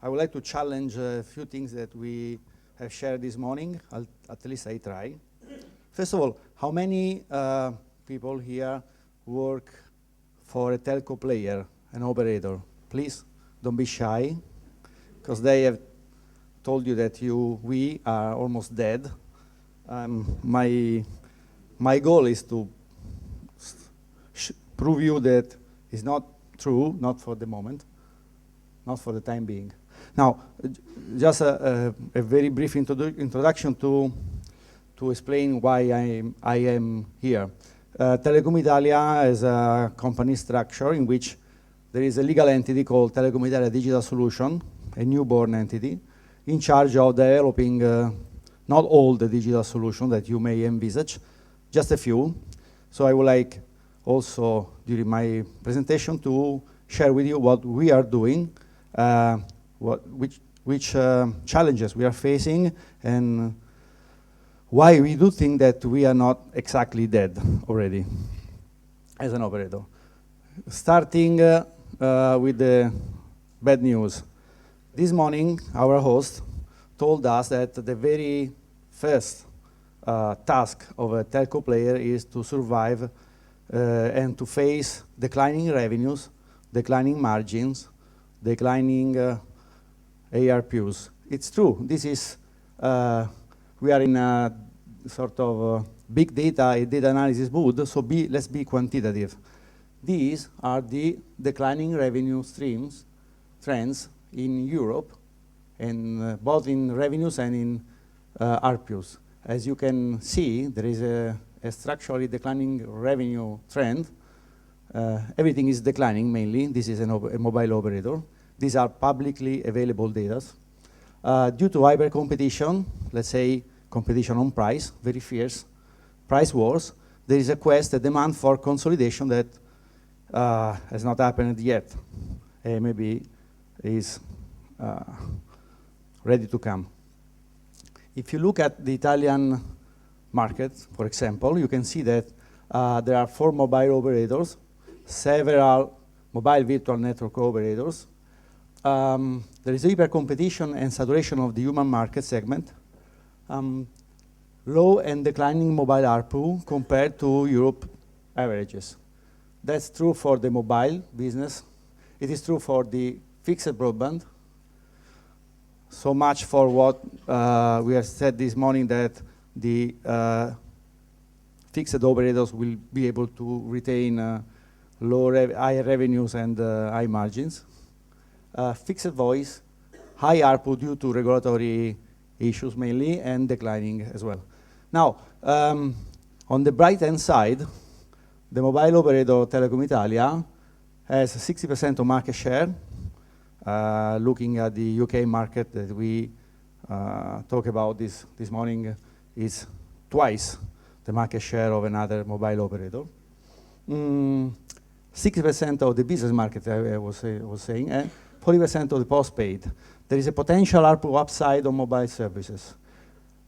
I would like to challenge a few things that we have shared this morning. At least I try. First of all, how many people here work for a telco player, an operator? Please, don't be shy, because they have told you that we are almost dead. My goal is to prove you that it's not true, not for the moment, not for the time being. Now, just a very brief introduction to explain why I am here. Telecom Italia is a company structure in which there is a legal entity called Telecom Italia Digital Solution, a newborn entity, in charge of developing not all the digital solutions that you may envisage, just a few. So I would like also, during my presentation, to share with you what we are doing, which challenges we are facing, and why we do think that we are not exactly dead already as an operator. Starting with the bad news. This morning, our host told us that the very first task of a telco player is to survive and to face declining revenues, declining margins, declining ARPUs. It's true. This is we are in a sort of big data analysis mood, so let's be quantitative. These are the declining revenue trends in Europe, and both in revenues and in ARPUs. As you can see, there is a structurally declining revenue trend. Everything is declining mainly. This is a mobile operator. These are publicly available data. Due to hyper competition, let's say competition on price, very fierce price wars, there is a demand for consolidation that has not happened yet. Maybe is ready to come. If you look at the Italian market, for example, you can see that there are 4 mobile operators, several mobile virtual network operators. There is hyper competition and saturation of the human market segment. Low and declining mobile ARPU compared to Europe averages. That's true for the mobile business. It is true for the fixed broadband. So much for what we have said this morning, that the fixed operators will be able to retain high revenues and high margins. Fixed voice, high ARPU due to regulatory issues mainly, and declining as well. Now, on the right-hand side, the mobile operator Telecom Italia has 60% of market share. Looking at the UK market that we talk about this morning, is twice the market share of another mobile operator. 60% of the business market, I was saying, and 40% of the postpaid. There is a potential ARPU upside on mobile services.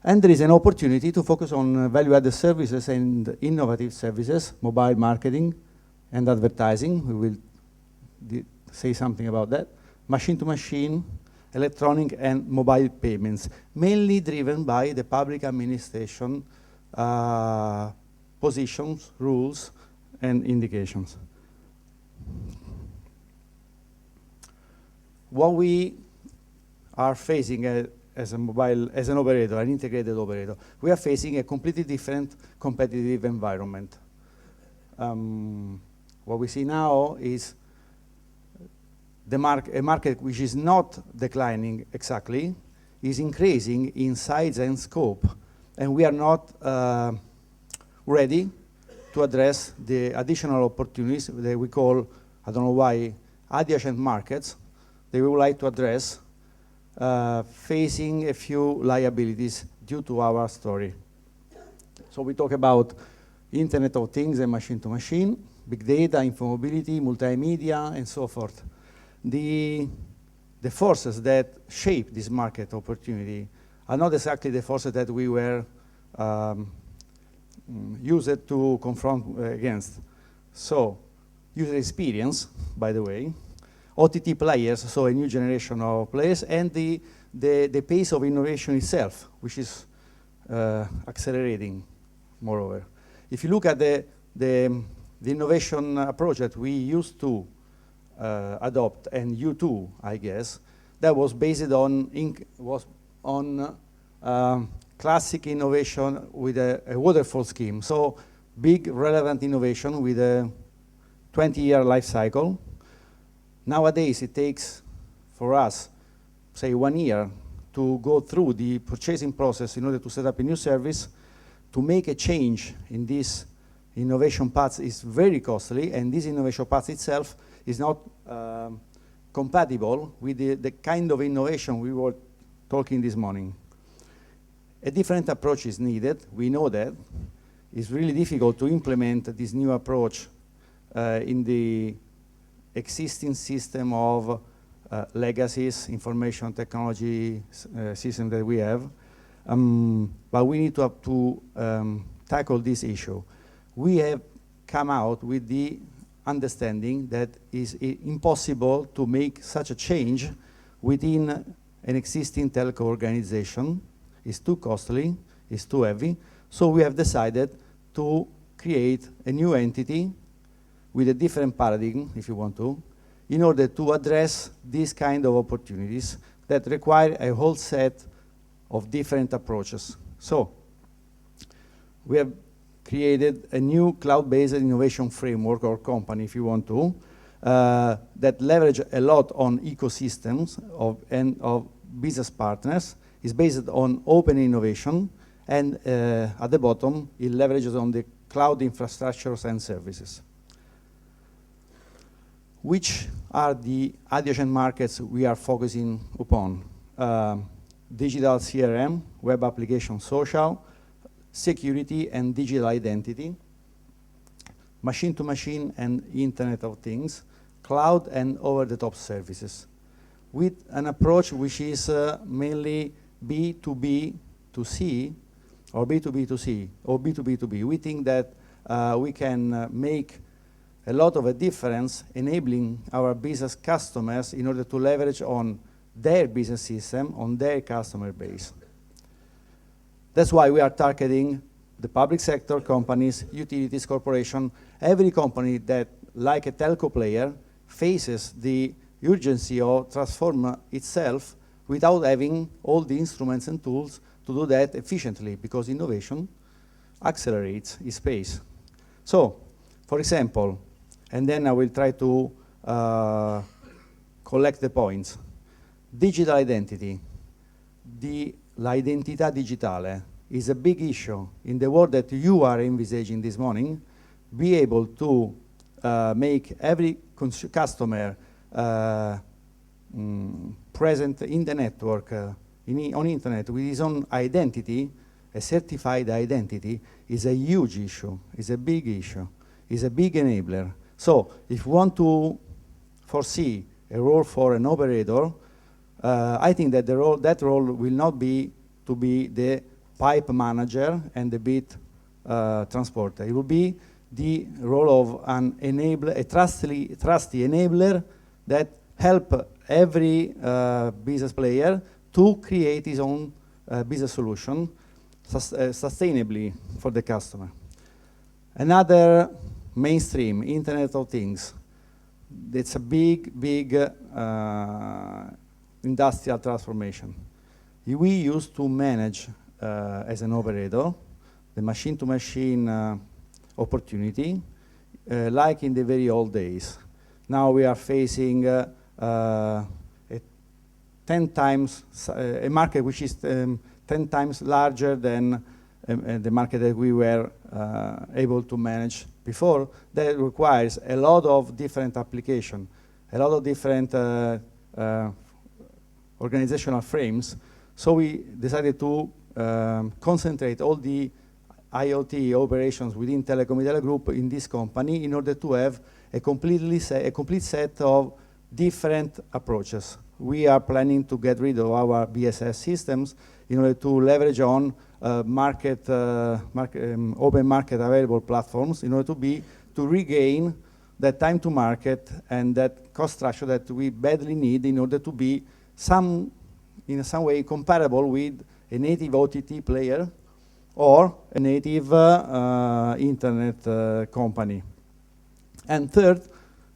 And there is an opportunity to focus on value-added services and innovative services, mobile marketing and advertising. We will say something about that. Machine-to-machine, electronic and mobile payments, mainly driven by the public administration positions, rules, and indications. What we are facing as an operator, an integrated operator, we are facing a completely different competitive environment. What we see now is a market which is not declining exactly, is increasing in size and scope, and we are not ready to address the additional opportunities that we call, I don't know why, adjacent markets, that we would like to address, facing a few liabilities due to our story. So we talk about Internet of Things and machine-to-machine, big data, infomobility, multimedia, and so forth. The forces that shape this market opportunity are not exactly the forces that we were used to confront against. So, user experience, by the way, OTT players, so a new generation of players, and the pace of innovation itself, which is accelerating, moreover. If you look at the innovation approach that we used to adopt, and you too, I guess, that was based on classic innovation with a waterfall scheme. So big relevant innovation with a 20-year life cycle. Nowadays it takes for us, say 1 year, to go through the purchasing process in order to set up a new service. To make a change in this innovation path is very costly, and this innovation path itself is not compatible with the kind of innovation we were talking this morning. A different approach is needed. We know that. It's really difficult to implement this new approach in the existing system of legacies, information technology system that we have. But we need to tackle this issue. We have come out with the understanding that it's impossible to make such a change within an existing telco organization. It's too costly, it's too heavy. So we have decided to create a new entity with a different paradigm, if you want to, in order to address these kind of opportunities that require a whole set of different approaches. So we have created a new cloud-based innovation framework or company, if you want to, that leverage a lot on ecosystems and of business partners. It's based on open innovation, and at the bottom, it leverages on the cloud infrastructures and services. Which are the adjacent markets we are focusing upon? Digital CRM, web application social, security and digital identity, machine-to-machine and Internet of Things, cloud and over-the-top services, with an approach which is mainly B2B2C or B2B2C or B2B2B. We think that we can make a lot of a difference enabling our business customers in order to leverage on their business system, on their customer base. That's why we are targeting the public sector companies, utilities, corporation, every company that, like a telco player, faces the urgency of transform itself without having all the instruments and tools to do that efficiently, because innovation accelerates its pace. So, for example, and then I will try to collect the points. Digital identity. L'identità digitale is a big issue in the world that you are envisaging this morning. Be able to make every customer present in the network, on internet, with his own identity, a certified identity, is a huge issue, is a big issue, is a big enabler. So if you want to foresee a role for an operator, I think that that role will not be to be the pipe manager and the bit transporter. It will be the role of an enabler, a trusty enabler that help every business player to create his own business solution sustainably for the customer. Another mainstream, Internet of Things. It's a big industrial transformation. We used to manage as an operator the machine-to-machine opportunity like in the very old days. Now we are facing a 10 times a market which is 10 times larger than the market that we were able to manage before. That requires a lot of different application, a lot of different organizational frames. So we decided to concentrate all the IoT operations within Telecom Italia Group in this company in order to have a complete set of different approaches. We are planning to get rid of our BSS systems in order to leverage on open market available platforms in order to regain that time to market and that cost structure that we badly need in order to be in some way comparable with a native OTT player or a native internet company. And third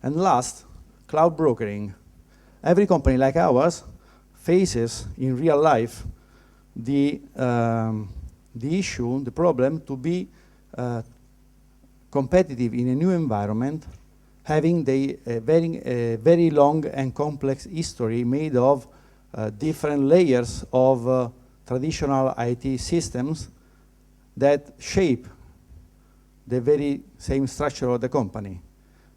and last, cloud brokering. Every company like ours faces in real life the issue, the problem to be competitive in a new environment, having a very long and complex history made of different layers of traditional IT systems that shape the very same structure of the company.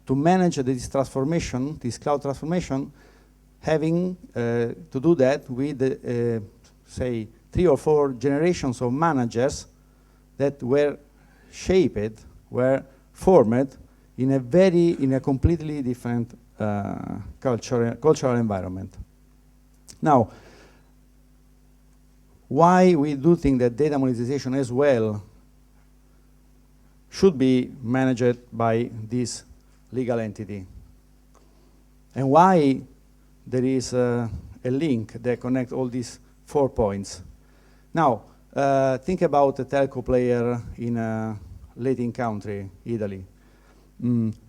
To manage this transformation, this cloud transformation, having to do that with, say, 3 or 4 generations of managers that were shaped, were formed in a completely different cultural environment. Now, why we do think that data monetization as well should be managed by this legal entity, and why there is a link that connects all these 4 points. Now, think about a telco player in a Latin country, Italy.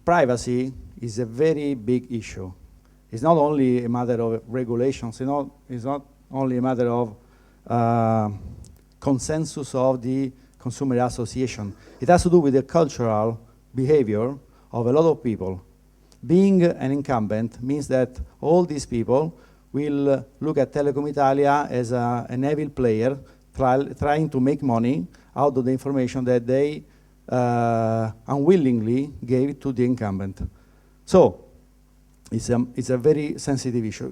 Privacy is a very big issue. It's not only a matter of regulations, it's not only a matter of consensus of the consumer association. It has to do with the cultural behavior of a lot of people. Being an incumbent means that all these people will look at Telecom Italia as an evil player trying to make money out of the information that they unwillingly gave to the incumbent. So it's a very sensitive issue.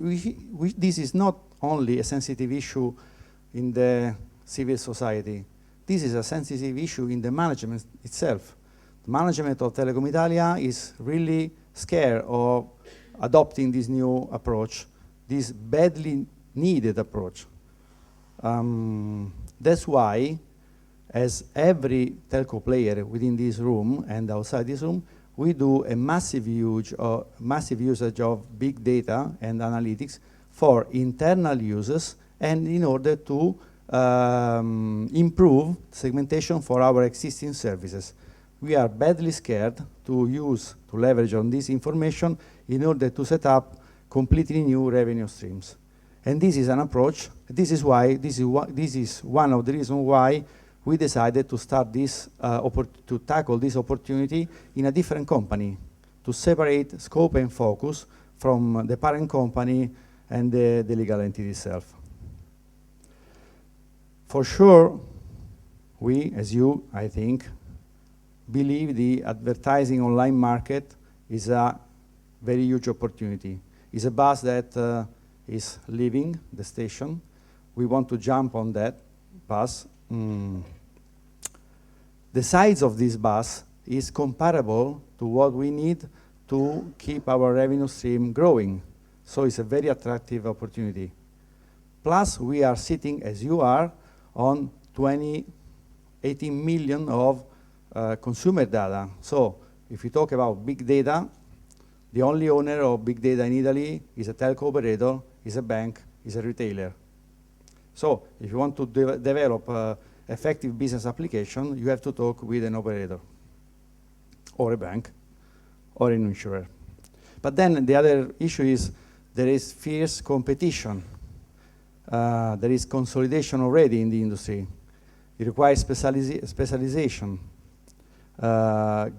This is not only a sensitive issue in the civil society. This is a sensitive issue in the management itself. The management of Telecom Italia is really scared of adopting this new approach, this badly needed approach. That's why, as every telco player within this room and outside this room, we do a massive usage of big data and analytics for internal users and in order to improve segmentation for our existing services. We are badly scared to leverage on this information in order to set up completely new revenue streams. And this is an approach, this is one of the reasons why we decided to start this, to tackle this opportunity in a different company, to separate scope and focus from the parent company and the legal entity itself. For sure, we, as you, I think, believe the advertising online market is a very huge opportunity. It's a bus that is leaving the station. We want to jump on that bus. The size of this bus is comparable to what we need to keep our revenue stream growing. So it's a very attractive opportunity. Plus, we are sitting, as you are, on 18 million of consumer data. So if you talk about big data, the only owner of big data in Italy is a telco operator, is a bank, is a retailer. So if you want to develop effective business application, you have to talk with an operator or a bank or an insurer. But then the other issue is there is fierce competition. There is consolidation already in the industry. It requires specialization.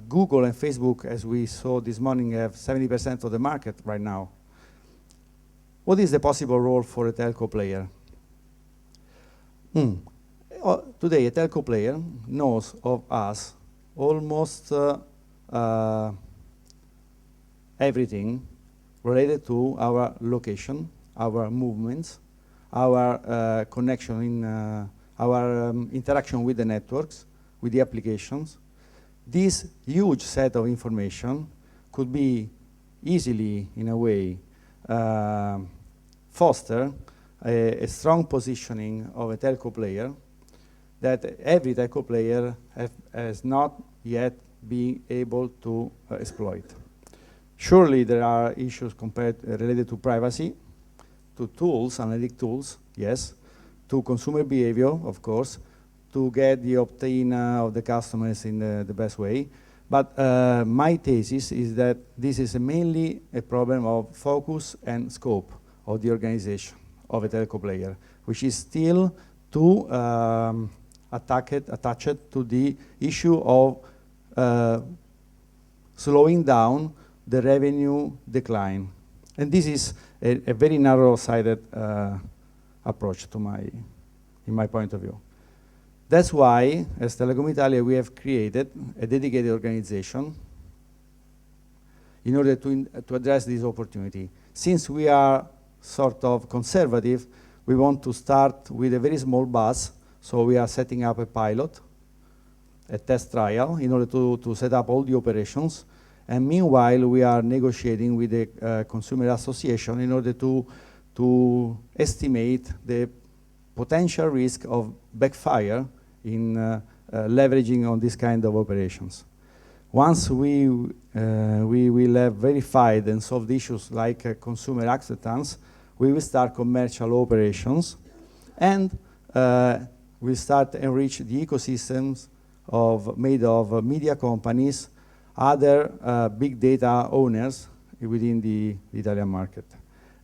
Google and Facebook, as we saw this morning, have 70% of the market right now. What is the possible role for a telco player? Today, a telco player knows of us almost everything related to our location, our movements, our connection in our interaction with the networks, with the applications. This huge set of information could be easily, in a way, foster a strong positioning of a telco player that every telco player has not yet been able to exploit. Surely there are issues related to privacy, to tools, analytic tools, yes, to consumer behavior, of course, to get the opt-in of the customers in the best way. But my thesis is that this is mainly a problem of focus and scope of the organization of a telco player, which is still too attached to the issue of slowing down the revenue decline. And this is a very narrow-sided approach in my point of view. That's why, as Telecom Italia, we have created a dedicated organization in order to address this opportunity. Since we are sort of conservative, we want to start with a very small bus, so we are setting up a pilot, a test trial, in order to set up all the operations. And meanwhile, we are negotiating with the consumer association in order to estimate the potential risk of backfire in leveraging on this kind of operations. Once we will have verified and solved issues like consumer acceptance, we will start commercial operations, and we start enrich the ecosystems made of media companies, other big data owners within the Italian market.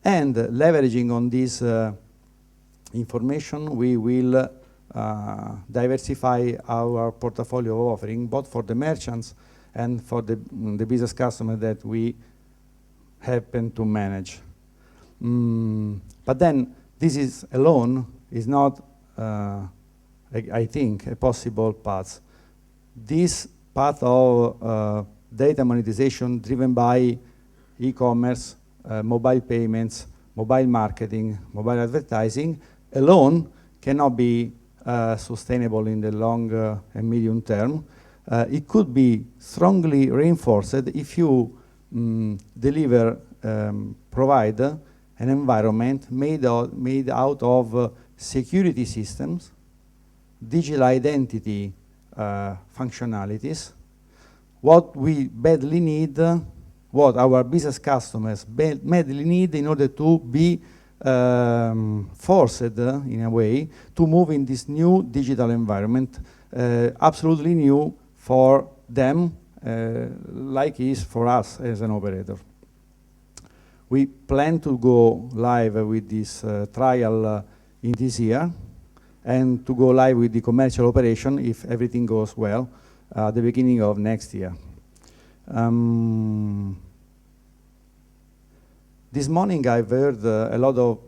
And leveraging on this information, we will diversify our portfolio of offering, both for the merchants and for the business customer that we happen to manage. But then this is alone is not, I think, a possible path. This path of data monetization driven by e-commerce, mobile payments, mobile marketing, mobile advertising alone cannot be sustainable in the long and medium term. It could be strongly reinforced if you provide an environment made out of security systems, digital identity functionalities, what we badly need, what our business customers badly need in order to be forced in a way to move in this new digital environment, absolutely new for them, like it is for us as an operator. We plan to go live with this trial in this year, and to go live with the commercial operation, if everything goes well, at the beginning of next year. This morning I've heard a lot of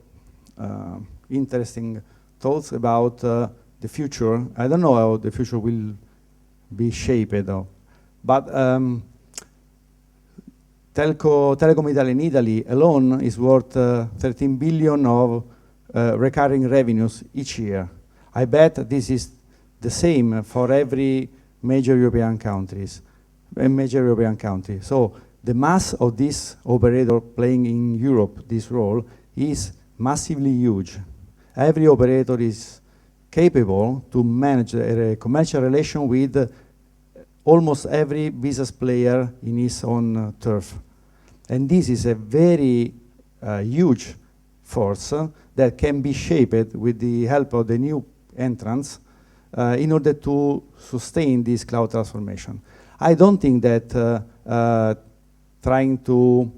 interesting thoughts about the future. I don't know how the future will be shaped, though. But Telecom Italia in Italy alone is worth 13 billion of recurring revenues each year. I bet this is the same for every major European country. So the mass of this operator playing in Europe this role is massively huge. Every operator is capable to manage a commercial relation with almost every business player in his own turf. And this is a very huge force that can be shaped with the help of the new entrants in order to sustain this cloud transformation. I don't think that trying to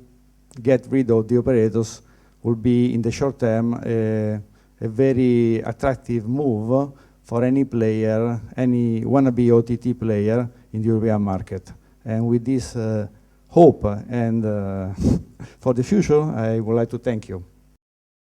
get rid of the operators will be, in the short term, a very attractive move for any player, any wannabe OTT player in the European market. And with this hope and for the future, I would like to thank you.